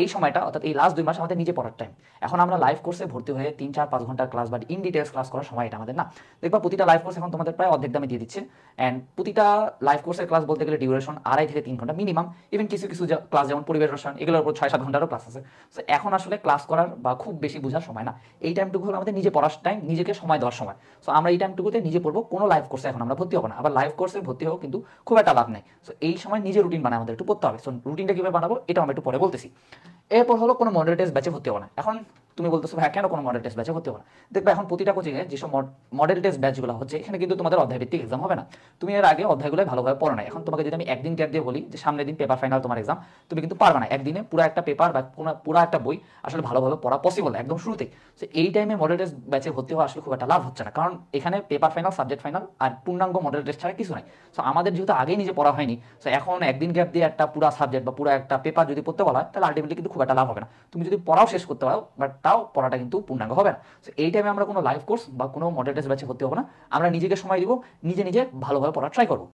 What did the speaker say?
এই সময়টা অর্থাৎ এই লাস্ট 2 মাস আমাদের নিজে পড়ার টাইম। এখন আমরা লাইভ কোর্সে ভর্তি হয়ে 3-4-5 ঘন্টার ক্লাস বা ইন ডিটেলস ক্লাস করার সময় এটা আমাদের না। দেখবা প্রতিটা লাইভ কোর্স এখন তোমাদের প্রায় অর্ধেক দামে দিয়ে দিচ্ছে। অ্যান্ড প্রতিটা লাইভ কোর্সের ক্লাস বলতে গেলে ডিউরেশন 2.5 থেকে 3 ঘন্টা মিনিমাম। ইভেন কিছু কিছু ক্লাস যেমন পরিবেশ রসায়ন এগুলোর উপর 6-7 ঘন্টারও ক্লাস আছে। সো এখন আসলে ক্লাস করার বা খুব বেশি বোঝার সময় না। এই টাইমটুকু হলো আমাদের নিজে পড়ার টাইম, নিজেকে সময় দেওয়ার সময়। সো আমরা এই টাইমটুকুতে নিজে পড়বো, কোনো লাইভ কোর্সে এখন আমরা ভর্তি হবো না। আবার লাইভ কোর্সে ভর্তি হও কিন্তু খুব একটা লাভ নেই। সো এই সময় নিজে রুটিন বানায় আমাদের একটু পড়তে হবে। সো রুটিনটা কীভাবে বানাবো এটা আমরা একটু পরে বলতেছি। এরপর হলো কোনো মডেল টেস্ট ব্যাচে ভর্তি হবো না। এখন তুমি বলতেছো ভাই কেন কোনো মডেল টেস্ট ব্যাচে ভর্তি হবো না? দেখবে এখন প্রতিটা কোচিংয়ে যেসব মডেল টেস্ট ব্যাচগুলো হচ্ছে এখানে কিন্তু তোমাদের অধ্যায় ভিত্তিক এক্সাম হবে না। তুমি এর আগে অধ্যায়গুলো ভালোভাবে পড়ো না। এখন তোমাকে যদি আমি একদিন গ্যাপ দিয়ে বলি যে সামনের দিন পেপার ফাইনাল তোমার এক্সাম, তুমি কিন্তু পারবে না একদিনে পুরো একটা পেপার বা পুরো একটা বই আসলে ভালোভাবে পড়া পসিবল না একদম শুরুতেই। সো এই টাইমে মডেল টেস্ট ব্যাচে ভর্তি হওয়া আসলে খুব একটা লাভ হচ্ছে না, কারণ এখানে পেপার ফাইনাল, সাবজেক্ট ফাইনাল আর পূর্ণাঙ্গ মডেল টেস্ট ছাড়া কিছু নাই। সো আমাদের যেহেতু আগেই নিজে পড়া হয়নি, সো এখন একদিন গ্যাপ দিয়ে একটা পুরো সাবজেক্ট বা পুরো একটা পেপার যদি পড়তে বলা হয় তাহলে আলটিমেটলি কিন্তু খুব একটা লাভ হবে না। তুমি যদি পড়াও শেষ করতে পারো বাট তাও পড়াটা কিন্তু পূর্ণাঙ্গ হবে না। সো এই টাইমে আমরা কোনো লাইভ কোর্স বা কোনো মডেল টেস্ট ব্যাচে ভর্তি হবো না। আমরা নিজেকে সময় দিব, নিজে নিজে ভালোভাবে পড়া ট্রাই করবো।